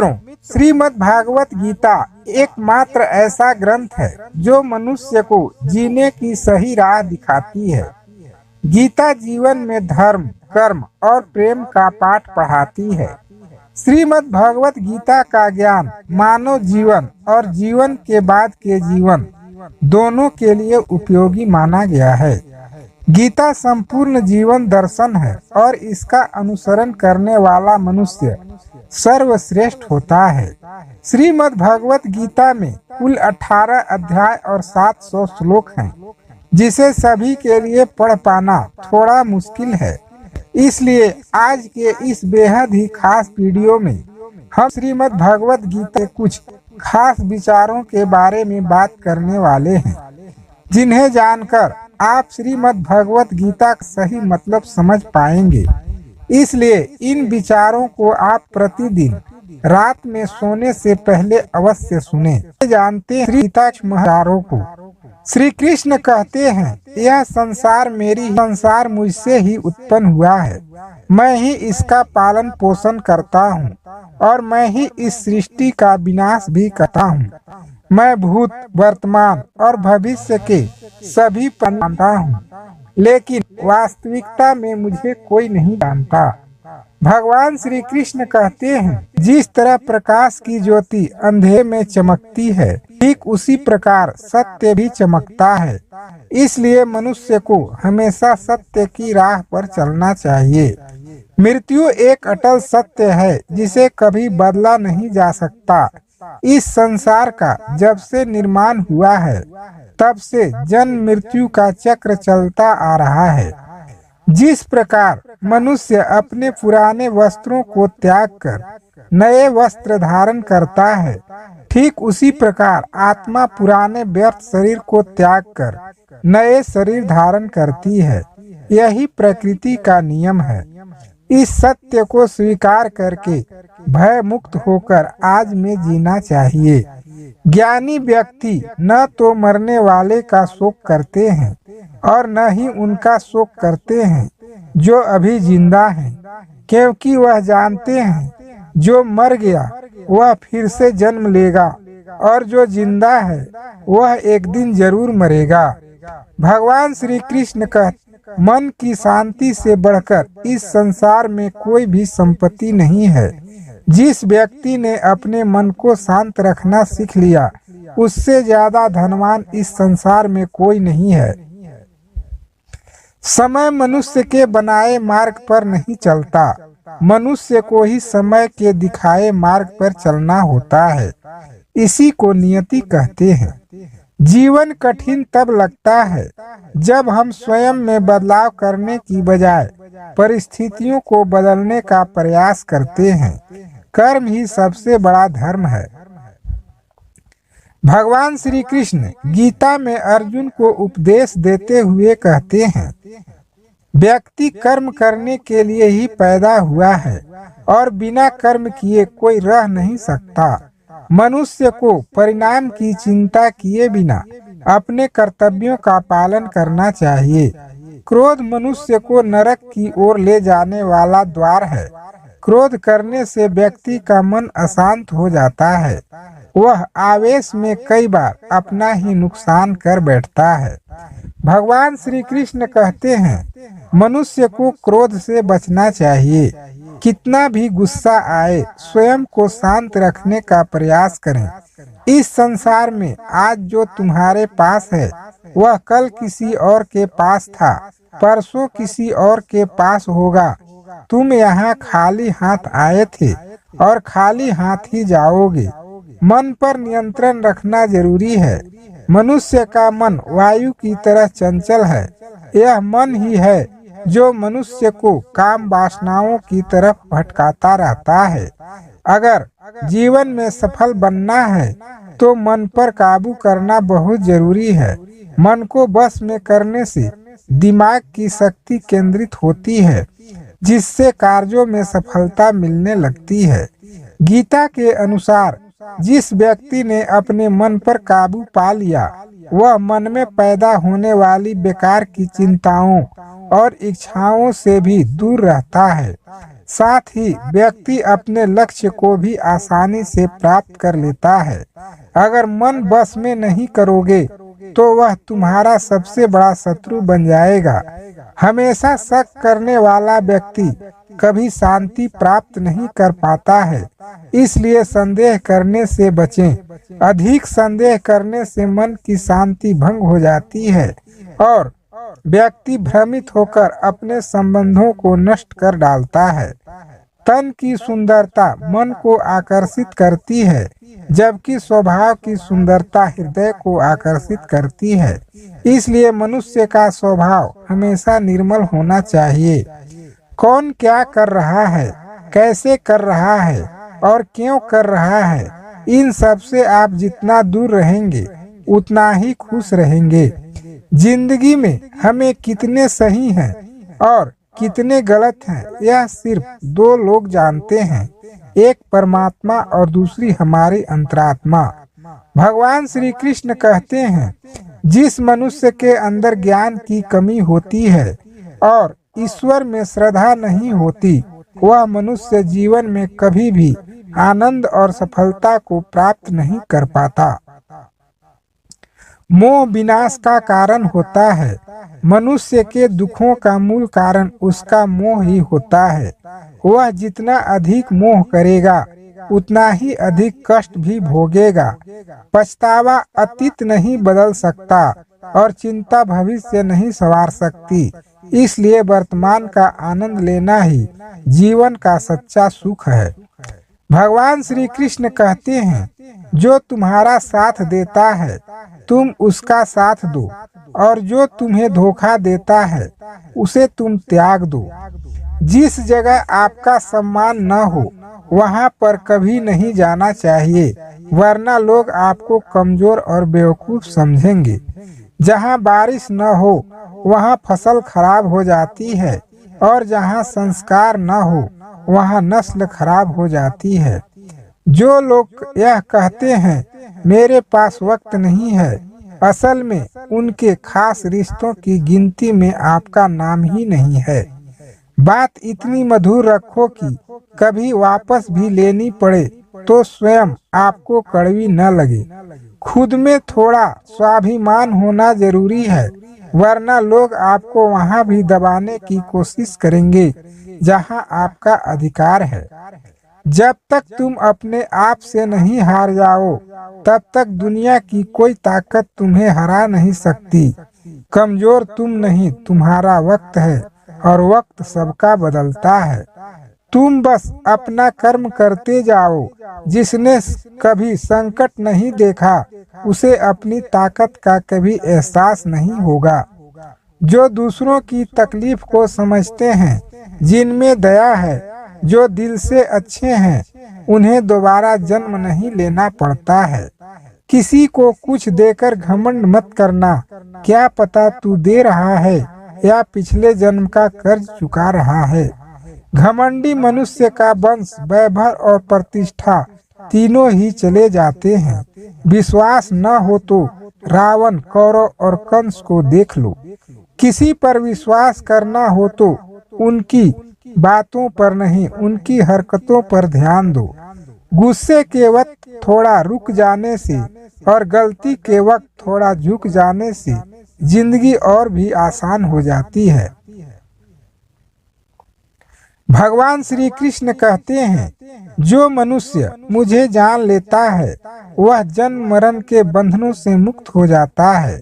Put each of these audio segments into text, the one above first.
मित्रों, श्रीमद् भागवत गीता एकमात्र ऐसा ग्रंथ है जो मनुष्य को जीने की सही राह दिखाती है। गीता जीवन में धर्म, कर्म और प्रेम का पाठ पढ़ाती है। श्रीमद् भागवत गीता का ज्ञान मानव जीवन और जीवन के बाद के जीवन दोनों के लिए उपयोगी माना गया है। गीता संपूर्ण जीवन दर्शन है और इसका अनुसरण करने वाला मनुष्य सर्वश्रेष्ठ होता है। श्रीमद् भागवत गीता में कुल 18 अध्याय और 700 श्लोक हैं, जिसे सभी के लिए पढ़ पाना थोड़ा मुश्किल है। इसलिए आज के इस बेहद ही खास वीडियो में हम श्रीमद् भागवत गीता के कुछ खास विचारों के बारे में बात करने वाले हैं, जिन्हें जानकर आप श्रीमद् भागवत गीता का सही मतलब समझ पाएंगे। इसलिए इन विचारों को आप प्रतिदिन रात में सोने से पहले अवश्य सुने। जानते हैं गीता के विचारों को। श्री कृष्ण कहते हैं, यह संसार मुझसे ही उत्पन्न हुआ है। मैं ही इसका पालन पोषण करता हूँ और मैं ही इस सृष्टि का विनाश भी करता हूँ। मैं भूत, वर्तमान और भविष्य के सभी पर जानता हूँ, लेकिन वास्तविकता में मुझे कोई नहीं जानता। भगवान श्री कृष्ण कहते हैं, जिस तरह प्रकाश की ज्योति अंधेरे में चमकती है, ठीक उसी प्रकार सत्य भी चमकता है। इसलिए मनुष्य को हमेशा सत्य की राह पर चलना चाहिए। मृत्यु एक अटल सत्य है, जिसे कभी बदला नहीं जा सकता। इस संसार का जब से निर्माण हुआ है, तब से जन्म मृत्यु का चक्र चलता आ रहा है। जिस प्रकार मनुष्य अपने पुराने वस्त्रों को त्याग कर नए वस्त्र धारण करता है, ठीक उसी प्रकार आत्मा पुराने व्यर्थ शरीर को त्याग कर नए शरीर धारण करती है। यही प्रकृति का नियम है। इस सत्य को स्वीकार करके भय मुक्त होकर आज में जीना चाहिए। ज्ञानी व्यक्ति न तो मरने वाले का शोक करते हैं और न ही उनका शोक करते हैं जो अभी जिंदा हैं, क्योंकि वह जानते हैं जो मर गया वह फिर से जन्म लेगा और जो जिंदा है वह एक दिन जरूर मरेगा। भगवान श्री कृष्ण कहते, मन की शांति से बढ़कर इस संसार में कोई भी संपत्ति नहीं है। जिस व्यक्ति ने अपने मन को शांत रखना सीख लिया, उससे ज्यादा धनवान इस संसार में कोई नहीं है। समय मनुष्य के बनाए मार्ग पर नहीं चलता, मनुष्य को ही समय के दिखाए मार्ग पर चलना होता है। इसी को नियति कहते हैं। जीवन कठिन तब लगता है जब हम स्वयं में बदलाव करने की बजाय परिस्थितियों को बदलने का प्रयास करते हैं। कर्म ही सबसे बड़ा धर्म है। भगवान श्री कृष्ण गीता में अर्जुन को उपदेश देते हुए कहते हैं, व्यक्ति कर्म करने के लिए ही पैदा हुआ है और बिना कर्म किए कोई रह नहीं सकता। मनुष्य को परिणाम की चिंता किए बिना अपने कर्तव्यों का पालन करना चाहिए। क्रोध मनुष्य को नरक की ओर ले जाने वाला द्वार है। क्रोध करने से व्यक्ति का मन अशांत हो जाता है। वह आवेश में कई बार अपना ही नुकसान कर बैठता है। भगवान श्री कृष्ण कहते हैं, मनुष्य को क्रोध से बचना चाहिए। कितना भी गुस्सा आए, स्वयं को शांत रखने का प्रयास करें। इस संसार में आज जो तुम्हारे पास है, वह कल किसी और के पास था, परसों किसी और के पास होगा। तुम यहाँ खाली हाथ आए थे और खाली हाथ ही जाओगे। मन पर नियंत्रण रखना जरूरी है। मनुष्य का मन वायु की तरह चंचल है। यह मन ही है जो मनुष्य को काम वासनाओं की तरफ भटकाता रहता है। अगर जीवन में सफल बनना है तो मन पर काबू करना बहुत जरूरी है। मन को बस में करने से दिमाग की शक्ति केंद्रित होती है, जिससे कार्यों में सफलता मिलने लगती है। गीता के अनुसार जिस व्यक्ति ने अपने मन पर काबू पा लिया, वह मन में पैदा होने वाली बेकार की चिंताओं और इच्छाओं से भी दूर रहता है। साथ ही व्यक्ति अपने लक्ष्य को भी आसानी से प्राप्त कर लेता है। अगर मन बस में नहीं करोगे तो वह तुम्हारा सबसे बड़ा शत्रु बन जाएगा। हमेशा शक करने वाला व्यक्ति कभी शांति प्राप्त नहीं कर पाता है। इसलिए संदेह करने से बचें। अधिक संदेह करने से मन की शांति भंग हो जाती है और व्यक्ति भ्रमित होकर अपने संबंधों को नष्ट कर डालता है। तन की सुंदरता मन को आकर्षित करती है, जबकि स्वभाव की सुंदरता हृदय को आकर्षित करती है। इसलिए मनुष्य का स्वभाव हमेशा निर्मल होना चाहिए। कौन क्या कर रहा है, कैसे कर रहा है और क्यों कर रहा है, इन सब से आप जितना दूर रहेंगे उतना ही खुश रहेंगे। जिंदगी में हमें कितने सही हैं और कितने गलत हैं, यह सिर्फ दो लोग जानते हैं, एक परमात्मा और दूसरी हमारी अंतरात्मा। भगवान श्री कृष्ण कहते हैं, जिस मनुष्य के अंदर ज्ञान की कमी होती है और ईश्वर में श्रद्धा नहीं होती, वह मनुष्य जीवन में कभी भी आनंद और सफलता को प्राप्त नहीं कर पाता। मोह विनाश का कारण होता है। मनुष्य के दुखों का मूल कारण उसका मोह ही होता है। वह जितना अधिक मोह करेगा उतना ही अधिक कष्ट भी भोगेगा। पछतावा अतीत नहीं बदल सकता और चिंता भविष्य नहीं संवार सकती। इसलिए वर्तमान का आनंद लेना ही जीवन का सच्चा सुख है। भगवान श्री कृष्ण कहते हैं, जो तुम्हारा साथ देता है तुम उसका साथ दो और जो तुम्हें धोखा देता है उसे तुम त्याग दो। जिस जगह आपका सम्मान न हो वहां पर कभी नहीं जाना चाहिए, वरना लोग आपको कमजोर और बेवकूफ समझेंगे। जहां बारिश न हो वहां फसल खराब हो जाती है और जहां संस्कार न हो वहां नस्ल खराब हो जाती है। जो लोग यह कहते हैं मेरे पास वक्त नहीं है, असल में उनके खास रिश्तों की गिनती में आपका नाम ही नहीं है। बात इतनी मधुर रखो कि कभी वापस भी लेनी पड़े तो स्वयं आपको कड़वी न लगे। खुद में थोड़ा स्वाभिमान होना जरूरी है, वरना लोग आपको वहां भी दबाने की कोशिश करेंगे जहां आपका अधिकार है। जब तक तुम अपने आप से नहीं हार जाओ तब तक दुनिया की कोई ताकत तुम्हें हरा नहीं सकती। कमजोर तुम नहीं, तुम्हारा वक्त है और वक्त सबका बदलता है। तुम बस अपना कर्म करते जाओ। जिसने कभी संकट नहीं देखा उसे अपनी ताकत का कभी एहसास नहीं होगा। जो दूसरों की तकलीफ को समझते हैं, जिनमें दया है, जो दिल से अच्छे हैं, उन्हें दोबारा जन्म नहीं लेना पड़ता है। किसी को कुछ देकर घमंड मत करना। क्या पता तू दे रहा है या पिछले जन्म का कर्ज चुका रहा है। घमंडी मनुष्य का वंश, वैभव और प्रतिष्ठा तीनों ही चले जाते हैं। विश्वास न हो तो रावण, कौरव और कंस को देख लो। किसी पर विश्वास करना हो तो उनकी बातों पर नहीं, उनकी हरकतों पर ध्यान दो। गुस्से के वक्त थोड़ा रुक जाने से और गलती के वक्त थोड़ा झुक जाने से जिंदगी और भी आसान हो जाती है। भगवान श्री कृष्ण कहते हैं, जो मनुष्य मुझे जान लेता है वह जन्म मरण के बंधनों से मुक्त हो जाता है।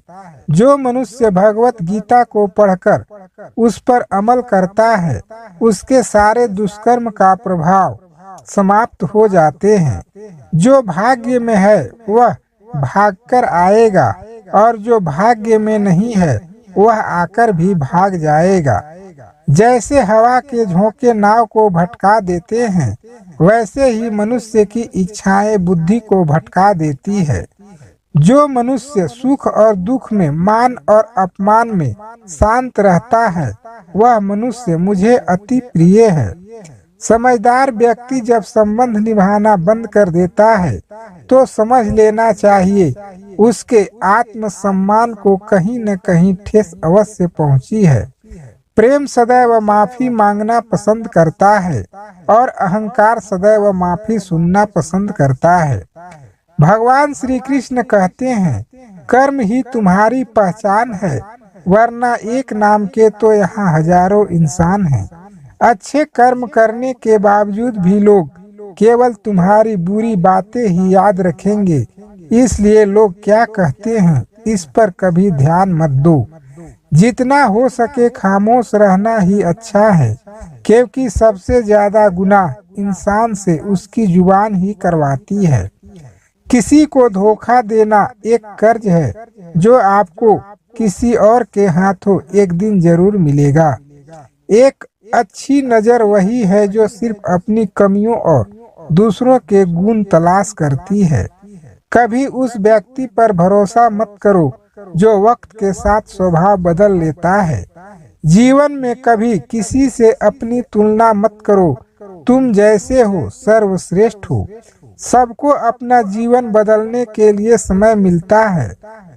जो मनुष्य भगवत गीता को पढ़कर उस पर अमल करता है उसके सारे दुष्कर्म का प्रभाव समाप्त हो जाते हैं। जो भाग्य में है वह भागकर आएगा और जो भाग्य में नहीं है वह आकर भी भाग जाएगा। जैसे हवा के झोंके नाव को भटका देते हैं, वैसे ही मनुष्य की इच्छाएं बुद्धि को भटका देती है। जो मनुष्य सुख और दुख में, मान और अपमान में शांत रहता है वह मनुष्य मुझे अति प्रिय है। समझदार व्यक्ति जब संबंध निभाना बंद कर देता है तो समझ लेना चाहिए उसके आत्मसम्मान को कहीं न कहीं ठेस अवश्य पहुंची है। प्रेम सदैव माफी मांगना पसंद करता है और अहंकार सदैव माफी सुनना पसंद करता है। भगवान श्री कृष्ण कहते हैं, कर्म ही तुम्हारी पहचान है, वरना एक नाम के तो यहाँ हजारों इंसान हैं। अच्छे कर्म करने के बावजूद भी लोग केवल तुम्हारी बुरी बातें ही याद रखेंगे, इसलिए लोग क्या कहते हैं इस पर कभी ध्यान मत दो। जितना हो सके खामोश रहना ही अच्छा है, क्योंकि सबसे ज्यादा गुनाह इंसान से उसकी जुबान ही करवाती है। किसी को धोखा देना एक कर्ज है जो आपको किसी और के हाथों एक दिन जरूर मिलेगा। एक अच्छी नजर वही है जो सिर्फ अपनी कमियों और दूसरों के गुण तलाश करती है। कभी उस व्यक्ति पर भरोसा मत करो जो वक्त के साथ स्वभाव बदल लेता है। जीवन में कभी किसी से अपनी तुलना मत करो, तुम जैसे हो सर्वश्रेष्ठ हो। सबको अपना जीवन बदलने के लिए समय मिलता है,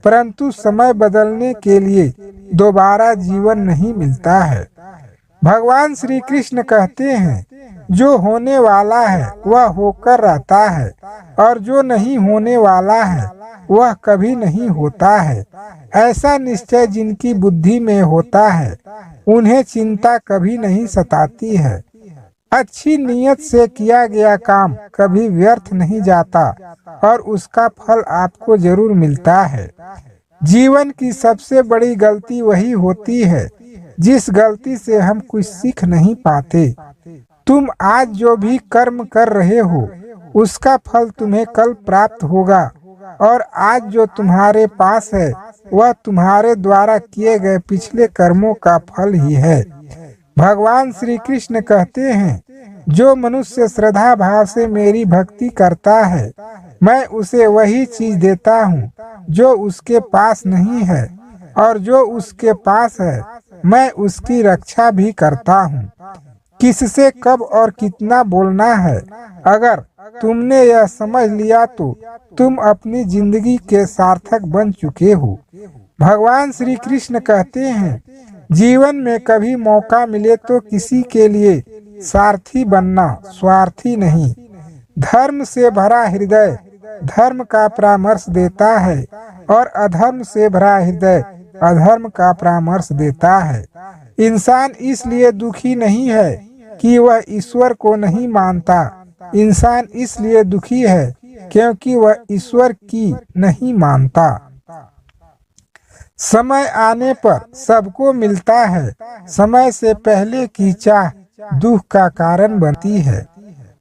परंतु समय बदलने के लिए दोबारा जीवन नहीं मिलता है। भगवान श्री कृष्ण कहते हैं, जो होने वाला है वह होकर रहता है और जो नहीं होने वाला है वह कभी नहीं होता है। ऐसा निश्चय जिनकी बुद्धि में होता है उन्हें चिंता कभी नहीं सताती है। अच्छी नीयत से किया गया काम कभी व्यर्थ नहीं जाता और उसका फल आपको जरूर मिलता है। जीवन की सबसे बड़ी गलती वही होती है जिस गलती से हम कुछ सीख नहीं पाते। तुम आज जो भी कर्म कर रहे हो उसका फल तुम्हें कल प्राप्त होगा और आज जो तुम्हारे पास है वह तुम्हारे द्वारा किए गए पिछले कर्मों का फल ही है। भगवान श्री कृष्ण कहते हैं, जो मनुष्य श्रद्धा भाव से मेरी भक्ति करता है मैं उसे वही चीज देता हूँ जो उसके पास नहीं है, और जो उसके पास है मैं उसकी रक्षा भी करता हूँ। किससे कब और कितना बोलना है, अगर तुमने यह समझ लिया तो तुम अपनी जिंदगी के सार्थक बन चुके हो। भगवान श्री कृष्ण कहते हैं, जीवन में कभी मौका मिले तो किसी के लिए सारथी बनना, स्वार्थी नहीं। धर्म से भरा हृदय धर्म का परामर्श देता है और अधर्म से भरा हृदय अधर्म का परामर्श देता है। इंसान इसलिए दुखी नहीं है कि वह ईश्वर को नहीं मानता, इंसान इसलिए दुखी है क्योंकि वह ईश्वर की नहीं मानता। समय आने पर सबको मिलता है, समय से पहले की चाह दुख का कारण बनती है।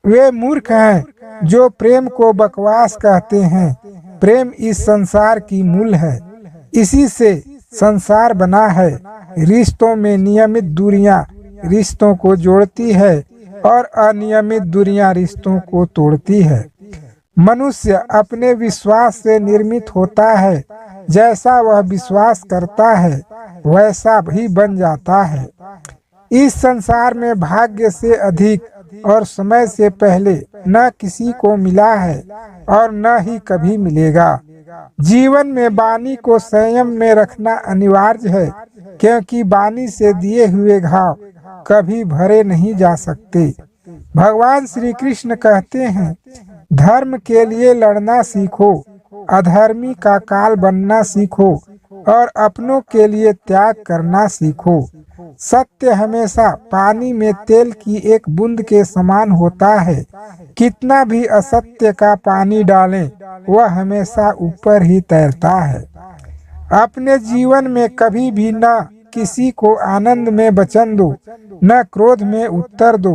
वे मूर्ख हैं जो प्रेम को बकवास कहते हैं। प्रेम इस संसार की मूल है, इसी से संसार बना है। रिश्तों में नियमित दूरियां रिश्तों को जोड़ती है और अनियमित दूरियां रिश्तों को तोड़ती है। मनुष्य अपने विश्वास से निर्मित होता है, जैसा वह विश्वास करता है वैसा भी बन जाता है। इस संसार में भाग्य से अधिक और समय से पहले न किसी को मिला है और न ही कभी मिलेगा। जीवन में वाणी को संयम में रखना अनिवार्य है, क्योंकि वाणी से दिए हुए घाव कभी भरे नहीं जा सकते। भगवान श्री कृष्ण कहते हैं, धर्म के लिए लड़ना सीखो, अधर्मी का काल बनना सीखो और अपनों के लिए त्याग करना सीखो। सत्य हमेशा पानी में तेल की एक बूंद के समान होता है। कितना भी असत्य का पानी डालें वह हमेशा ऊपर ही तैरता है। अपने जीवन में कभी भी न किसी को आनंद में वचन दो, न क्रोध में उत्तर दो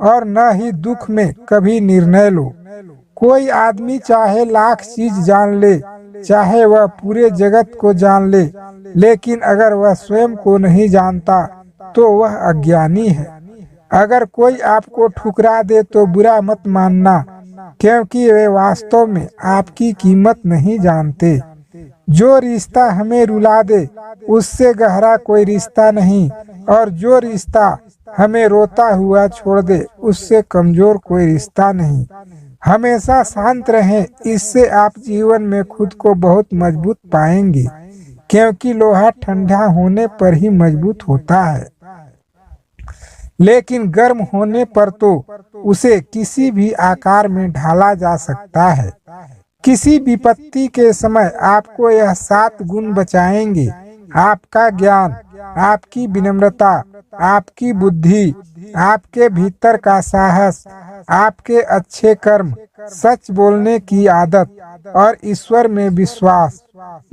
और न ही दुख में कभी निर्णय लो। कोई आदमी चाहे लाख चीज जान ले, चाहे वह पूरे जगत को जान ले, लेकिन अगर वह स्वयं को नहीं जानता तो वह अज्ञानी है। अगर कोई आपको ठुकरा दे तो बुरा मत मानना, क्योंकि वे वास्तव में आपकी कीमत नहीं जानते। जो रिश्ता हमें रुला दे उससे गहरा कोई रिश्ता नहीं, और जो रिश्ता हमें रोता हुआ छोड़ दे उससे कमजोर कोई रिश्ता नहीं। हमेशा शांत रहें, इससे आप जीवन में खुद को बहुत मजबूत पाएंगे, क्योंकि लोहा ठंडा होने पर ही मजबूत होता है। लेकिन गर्म होने पर तो उसे किसी भी आकार में ढाला जा सकता है। किसी विपत्ति के समय आपको यह 7 गुण बचाएंगे: आपका ज्ञान, आपकी विनम्रता, आपकी बुद्धि, आपके भीतर का साहस, आपके अच्छे कर्म, सच बोलने की आदत और ईश्वर में विश्वास।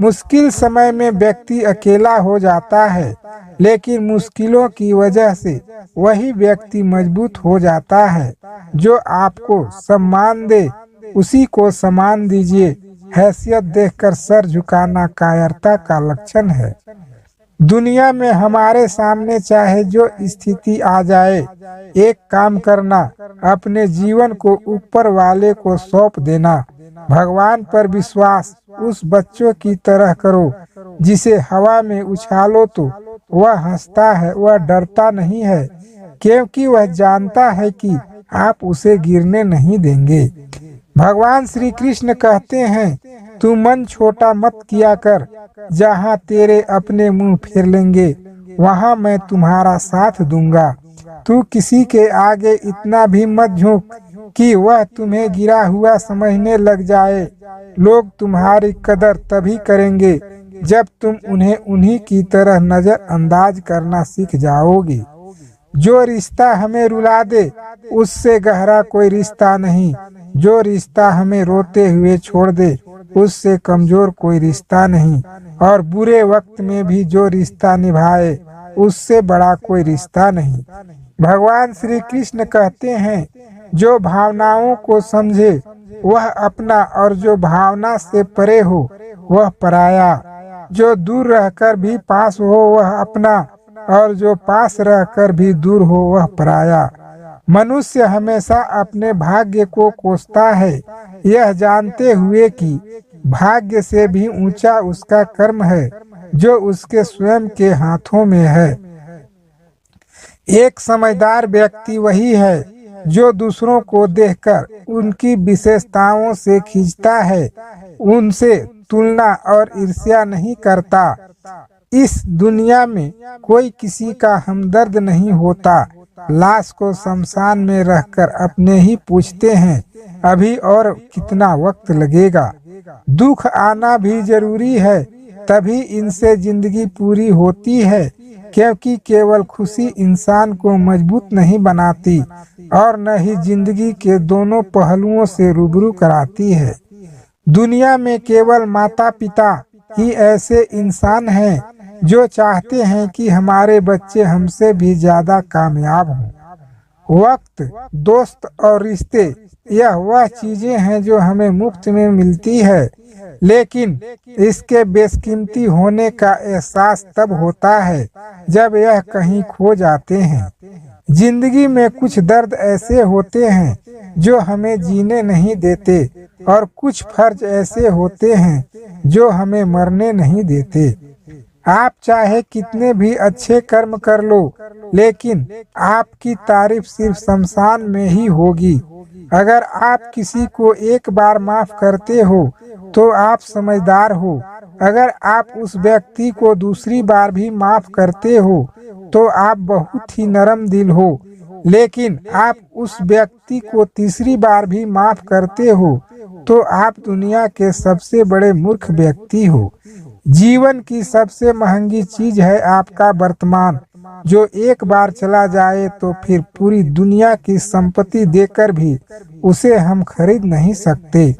मुश्किल समय में व्यक्ति अकेला हो जाता है, लेकिन मुश्किलों की वजह से वही व्यक्ति मजबूत हो जाता है। जो आपको सम्मान दे उसी को सम्मान दीजिए। हैसियत देखकर सर झुकाना कायरता का लक्षण है। दुनिया में हमारे सामने चाहे जो स्थिति आ जाए, एक काम करना: अपने जीवन को ऊपर वाले को सौंप देना। भगवान पर विश्वास उस बच्चों की तरह करो जिसे हवा में उछालो तो वह हंसता है, वह डरता नहीं है, क्योंकि वह जानता है कि आप उसे गिरने नहीं देंगे। भगवान श्री कृष्ण कहते हैं, तू मन छोटा मत किया कर। जहाँ तेरे अपने मुंह फेर लेंगे वहाँ मैं तुम्हारा साथ दूंगा। तू किसी के आगे इतना भी मत झुक कि वह तुम्हें गिरा हुआ समझने लग जाए। लोग तुम्हारी कदर तभी करेंगे जब तुम उन्हें उन्हीं की तरह नजरअंदाज करना सीख जाओगे। जो रिश्ता हमें रुला दे उससे गहरा कोई रिश्ता नहीं। जो रिश्ता हमें रोते हुए छोड़ दे उससे कमजोर कोई रिश्ता नहीं। और बुरे वक्त में भी जो रिश्ता निभाए उससे बड़ा कोई रिश्ता नहीं। भगवान श्री कृष्ण कहते हैं, जो भावनाओं को समझे वह अपना, और जो भावना से परे हो वह पराया। जो दूर रहकर भी पास हो वह अपना, और जो पास रहकर भी दूर हो वह पराया। मनुष्य हमेशा अपने भाग्य को कोसता है, यह जानते हुए कि भाग्य से भी ऊंचा उसका कर्म है जो उसके स्वयं के हाथों में है। एक समझदार व्यक्ति वही है जो दूसरों को देखकर उनकी विशेषताओं से खींचता है, उनसे तुलना और ईर्ष्या नहीं करता। इस दुनिया में कोई किसी का हमदर्द नहीं होता। लाश को शमशान में रखकर अपने ही पूछते हैं, अभी और कितना वक्त लगेगा। दुख आना भी जरूरी है, तभी इनसे जिंदगी पूरी होती है, क्योंकि केवल खुशी इंसान को मजबूत नहीं बनाती और न ही जिंदगी के दोनों पहलुओं से रूबरू कराती है। दुनिया में केवल माता पिता ही ऐसे इंसान हैं जो चाहते हैं कि हमारे बच्चे हमसे भी ज्यादा कामयाब हों। वक्त, दोस्त और रिश्ते यह वह चीजें हैं जो हमें मुफ्त में मिलती है, लेकिन इसके बेशकीमती होने का एहसास तब होता है जब यह कहीं खो जाते हैं। जिंदगी में कुछ दर्द ऐसे होते हैं जो हमें जीने नहीं देते, और कुछ फर्ज ऐसे होते हैं जो हमें मरने नहीं देते। आप चाहे कितने भी अच्छे कर्म कर लो, लेकिन आपकी तारीफ सिर्फ शमशान में ही होगी। अगर आप किसी को एक बार माफ करते हो तो आप समझदार हो। अगर आप उस व्यक्ति को दूसरी बार भी माफ करते हो तो आप बहुत ही नरम दिल हो। लेकिन आप उस व्यक्ति को तीसरी बार भी माफ करते हो तो आप दुनिया के सबसे बड़े मूर्ख व्यक्ति हो। जीवन की सबसे महंगी चीज है आपका वर्तमान, जो एक बार चला जाए तो फिर पूरी दुनिया की संपत्ति देकर भी उसे हम खरीद नहीं सकते।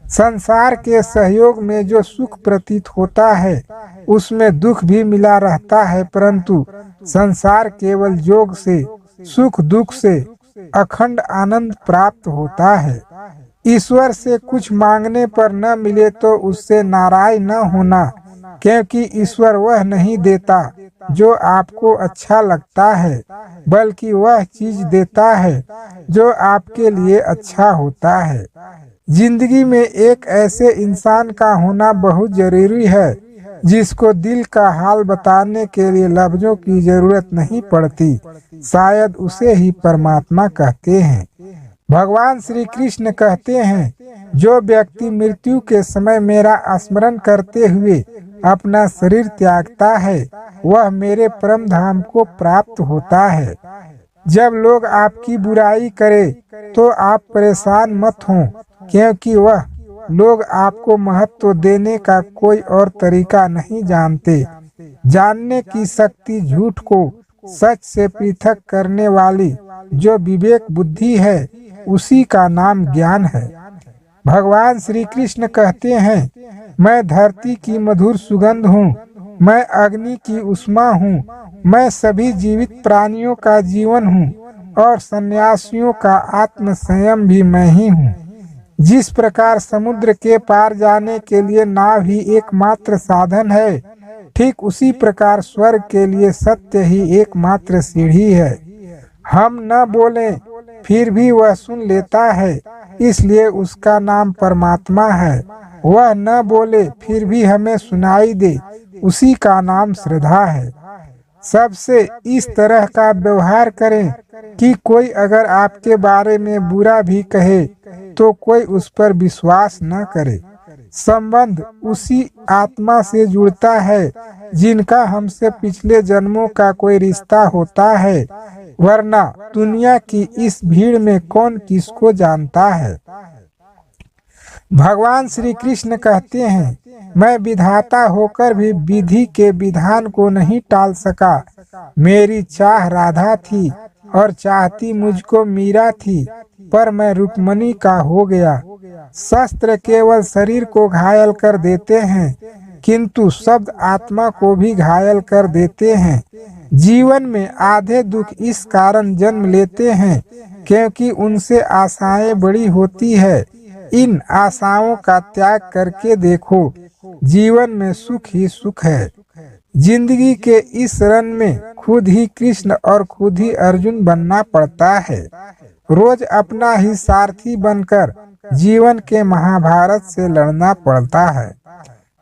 संसार के सहयोग में जो सुख प्रतीत होता है उसमें दुख भी मिला रहता है, परंतु संसार केवल योग से, सुख दुख से अखंड आनंद प्राप्त होता है। ईश्वर से कुछ मांगने पर न मिले तो उससे नाराज न होना, क्योंकि ईश्वर वह नहीं देता जो आपको अच्छा लगता है, बल्कि वह चीज देता है जो आपके लिए अच्छा होता है। जिंदगी में एक ऐसे इंसान का होना बहुत जरूरी है जिसको दिल का हाल बताने के लिए लफ्जों की जरूरत नहीं पड़ती। शायद उसे ही परमात्मा कहते हैं। भगवान श्री कृष्ण कहते हैं, जो व्यक्ति मृत्यु के समय मेरा स्मरण करते हुए अपना शरीर त्यागता है वह मेरे परम धाम को प्राप्त होता है। जब लोग आपकी बुराई करें तो आप परेशान मत हों, क्योंकि वह लोग आपको महत्व देने का कोई और तरीका नहीं जानते। जानने की शक्ति झूठ को सच से पृथक करने वाली जो विवेक बुद्धि है, उसी का नाम ज्ञान है। भगवान श्री कृष्ण कहते हैं, मैं धरती की मधुर सुगंध हूँ, मैं अग्नि की उष्मा हूँ, मैं सभी जीवित प्राणियों का जीवन हूँ और सन्यासियों का आत्म संयम भी मैं ही हूँ। जिस प्रकार समुद्र के पार जाने के लिए नाव ही एकमात्र साधन है, ठीक उसी प्रकार स्वर्ग के लिए सत्य ही एकमात्र सीढ़ी है। हम न बोलें फिर भी वह सुन लेता है, इसलिए उसका नाम परमात्मा है। वह न बोले फिर भी हमें सुनाई दे, उसी का नाम श्रद्धा है। सबसे इस तरह का व्यवहार करें कि कोई अगर आपके बारे में बुरा भी कहे तो कोई उस पर विश्वास न करे। संबंध उसी आत्मा से जुड़ता है जिनका हमसे पिछले जन्मों का कोई रिश्ता होता है, वरना दुनिया की इस भीड़ में कौन किसको जानता है। भगवान श्री कृष्ण कहते हैं, मैं विधाता होकर भी विधि के विधान को नहीं टाल सका। मेरी चाह राधा थी और चाहती मुझको मीरा थी, पर मैं रुक्मणी का हो गया। शस्त्र केवल शरीर को घायल कर देते हैं, किंतु शब्द आत्मा को भी घायल कर देते हैं। जीवन में आधे दुख इस कारण जन्म लेते हैं क्योंकि उनसे आशाएं बड़ी होती है। इन आशाओं का त्याग करके देखो, जीवन में सुख ही सुख है। जिंदगी के इस रन में खुद ही कृष्ण और खुद ही अर्जुन बनना पड़ता है। रोज अपना ही सारथी बनकर जीवन के महाभारत से लड़ना पड़ता है।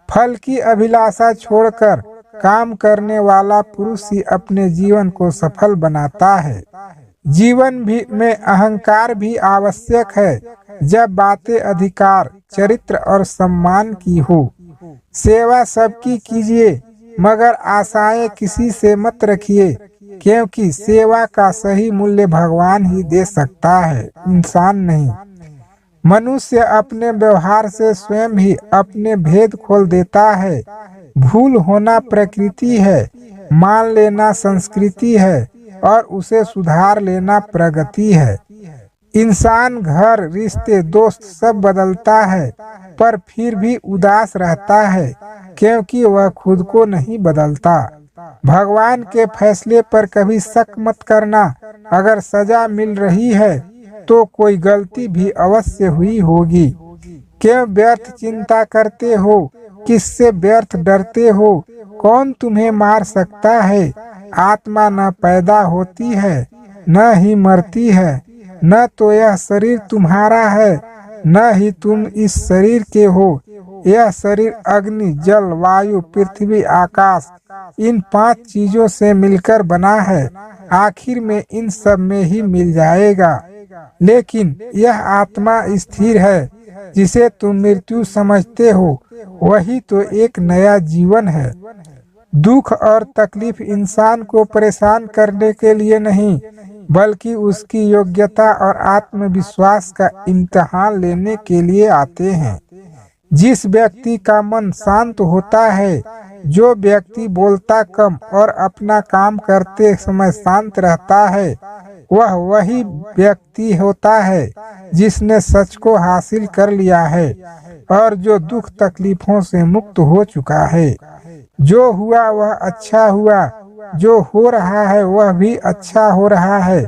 फल की अभिलाषा छोड़कर काम करने वाला पुरुष ही अपने जीवन को सफल बनाता है। जीवन भी में अहंकार भी आवश्यक है, जब बातें अधिकार, चरित्र और सम्मान की हो। सेवा सबकी कीजिए, मगर आशाएं किसी से मत रखिए, क्योंकि सेवा का सही मूल्य भगवान ही दे सकता है, इंसान नहीं। मनुष्य अपने व्यवहार से स्वयं ही अपने भेद खोल देता है। भूल होना प्रकृति है, मान लेना संस्कृति है और उसे सुधार लेना प्रगति है। इंसान घर, रिश्ते, दोस्त सब बदलता है, पर फिर भी उदास रहता है क्योंकि वह खुद को नहीं बदलता। भगवान के फैसले पर कभी शक मत करना। अगर सजा मिल रही है तो कोई गलती भी अवश्य हुई होगी। क्यों व्यर्थ चिंता करते हो? किससे व्यर्थ डरते हो? कौन तुम्हें मार सकता है? आत्मा न पैदा होती है न ही मरती है, न तो यह शरीर तुम्हारा है न ही तुम इस शरीर के हो। यह शरीर अग्नि, जल, वायु, पृथ्वी, आकाश, इन 5 चीजों से मिलकर बना है। आखिर में इन सब में ही मिल जाएगा। लेकिन यह आत्मा स्थिर है, जिसे तुम मृत्यु समझते हो, वही तो एक नया जीवन है। दुख और तकलीफ इंसान को परेशान करने के लिए नहीं, बल्कि उसकी योग्यता और आत्मविश्वास का इम्तिहान लेने के लिए आते हैं। जिस व्यक्ति का मन शांत होता है, जो व्यक्ति बोलता कम और अपना काम करते समय शांत रहता है, वह वही व्यक्ति होता है जिसने सच को हासिल कर लिया है और जो दुख तकलीफों से मुक्त हो चुका है। जो हुआ वह अच्छा हुआ, जो हो रहा है वह भी अच्छा हो रहा है,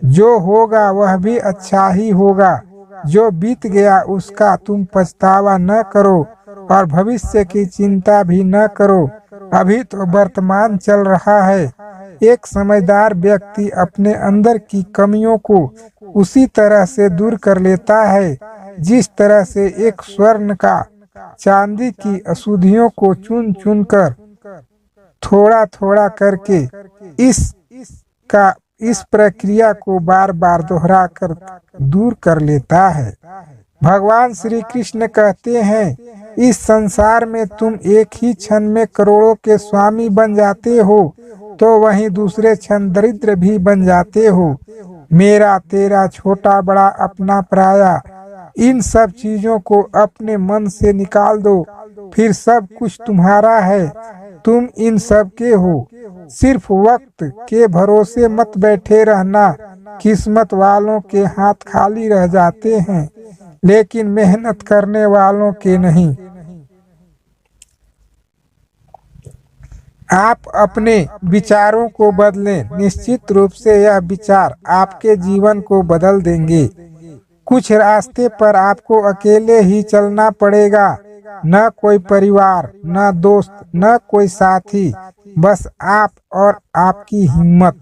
जो होगा वह भी अच्छा ही होगा। जो बीत गया उसका तुम पछतावा न करो और भविष्य की चिंता भी न करो। अभी तो वर्तमान चल रहा है। एक समझदार व्यक्ति अपने अंदर की कमियों को उसी तरह से दूर कर लेता है जिस तरह से एक स्वर्ण का चांदी की अशुद्धियों को चुन चुन कर थोड़ा थोड़ा करके इस प्रक्रिया को बार बार दोहरा कर दूर कर लेता है। भगवान श्री कृष्ण कहते हैं, इस संसार में तुम एक ही क्षण में करोड़ों के स्वामी बन जाते हो, तो वहीं दूसरे क्षण दरिद्र भी बन जाते हो। मेरा तेरा, छोटा बड़ा, अपना पराया, इन सब चीजों को अपने मन से निकाल दो, फिर सब कुछ तुम्हारा है, तुम इन सब के हो। सिर्फ वक्त के भरोसे मत बैठे रहना। किस्मत वालों के हाथ खाली रह जाते हैं, लेकिन मेहनत करने वालों के नहीं। आप अपने विचारों को बदलें, निश्चित रूप से यह विचार आपके जीवन को बदल देंगे। कुछ रास्ते पर आपको अकेले ही चलना पड़ेगा, न कोई परिवार, न दोस्त, न कोई साथी, बस आप और आपकी हिम्मत।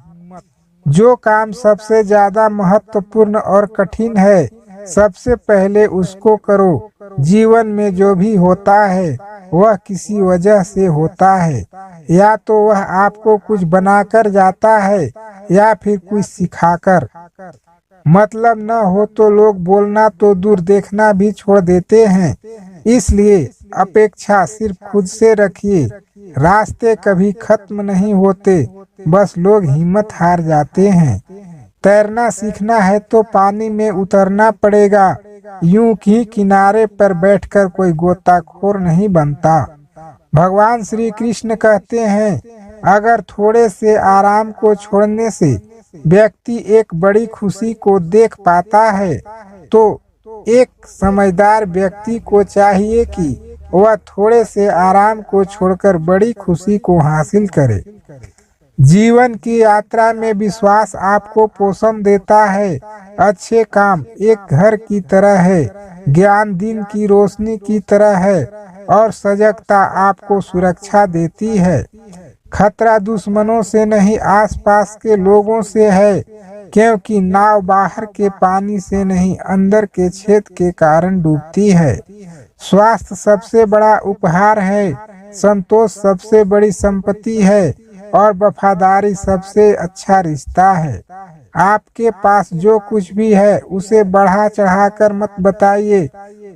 जो काम सबसे ज्यादा महत्वपूर्ण और कठिन है, सबसे पहले उसको करो। जीवन में जो भी होता है वह किसी वजह से होता है। या तो वह आपको कुछ बनाकर जाता है या फिर कुछ सिखाकर। मतलब न हो तो लोग बोलना तो दूर, देखना भी छोड़ देते हैं। इसलिए अपेक्षा सिर्फ खुद से रखिए। रास्ते कभी खत्म नहीं होते, बस लोग हिम्मत हार जाते हैं। तैरना सीखना है तो पानी में उतरना पड़ेगा। यूं ही किनारे पर बैठकर कोई गोताखोर नहीं बनता। भगवान श्री कृष्ण कहते हैं, अगर थोड़े से आराम को छोड़ने से व्यक्ति एक बड़ी खुशी को देख पाता है, तो एक समझदार व्यक्ति को चाहिए कि वह थोड़े से आराम को छोड़कर बड़ी खुशी को हासिल करे। जीवन की यात्रा में विश्वास आपको पोषण देता है। अच्छे काम एक घर की तरह है, ज्ञान दिन की रोशनी की तरह है और सजगता आपको सुरक्षा देती है। खतरा दुश्मनों से नहीं, आसपास के लोगों से है, क्योंकि नाव बाहर के पानी से नहीं, अंदर के छेद के कारण डूबती है। स्वास्थ्य सबसे बड़ा उपहार है, संतोष सबसे बड़ी संपत्ति है और वफादारी सबसे अच्छा रिश्ता है। आपके पास जो कुछ भी है उसे बढ़ा चढ़ाकर मत बताइए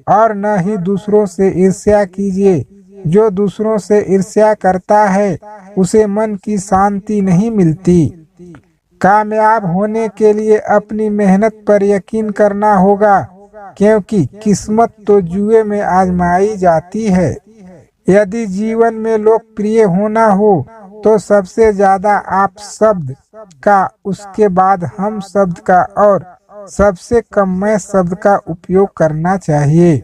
और न ही दूसरों से ईर्ष्या कीजिए। जो दूसरों से ईर्ष्या करता है उसे मन की शांति नहीं मिलती। कामयाब होने के लिए अपनी मेहनत पर यकीन करना होगा, क्योंकि किस्मत तो जुए में आजमाई जाती है। यदि जीवन में लोकप्रिय होना हो तो सबसे ज्यादा आप शब्द का, उसके बाद हम शब्द का और सबसे कम मैं शब्द का उपयोग करना चाहिए।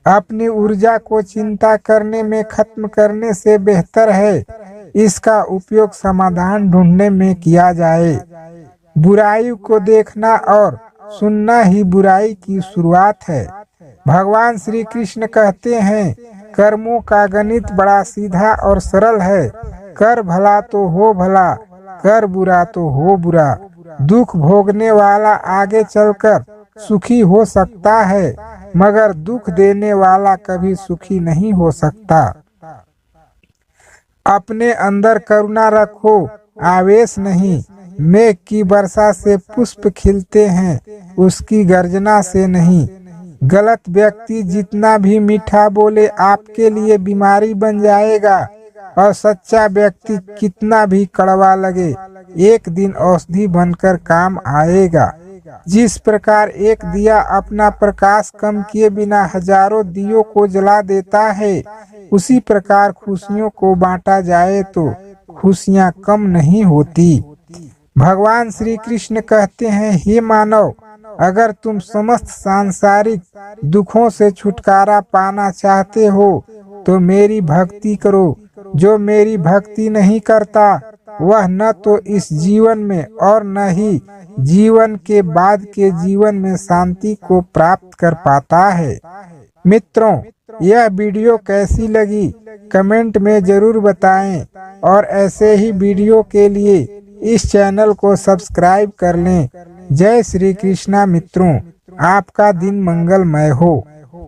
अपनी ऊर्जा को चिंता करने में खत्म करने से बेहतर है इसका उपयोग समाधान ढूंढने में किया जाए। बुराई को देखना और सुनना ही बुराई की शुरुआत है। भगवान श्री कृष्ण कहते हैं, कर्मों का गणित बड़ा सीधा और सरल है। कर भला तो हो भला, कर बुरा तो हो बुरा। दुख भोगने वाला आगे चलकर सुखी हो सकता है, मगर दुख देने वाला कभी सुखी नहीं हो सकता। अपने अंदर करुणा रखो, आवेश नहीं। मेघ की वर्षा से पुष्प खिलते हैं, उसकी गर्जना से नहीं। गलत व्यक्ति जितना भी मीठा बोले आपके लिए बीमारी बन जाएगा और सच्चा व्यक्ति कितना भी कड़वा लगे एक दिन औषधि बनकर काम आएगा। जिस प्रकार एक दिया अपना प्रकाश कम किए बिना हजारों दियों को जला देता है, उसी प्रकार खुशियों को बांटा जाए तो खुशियां कम नहीं होती। भगवान श्री कृष्ण कहते हैं, हे मानव, अगर तुम समस्त सांसारिक दुखों से छुटकारा पाना चाहते हो तो मेरी भक्ति करो। जो मेरी भक्ति नहीं करता वह न तो इस जीवन में और न ही जीवन के बाद के जीवन में शांति को प्राप्त कर पाता है। मित्रों, यह वीडियो कैसी लगी कमेंट में जरूर बताएं और ऐसे ही वीडियो के लिए इस चैनल को सब्सक्राइब कर लें। जय श्री कृष्णा मित्रों, आपका दिन मंगलमय हो।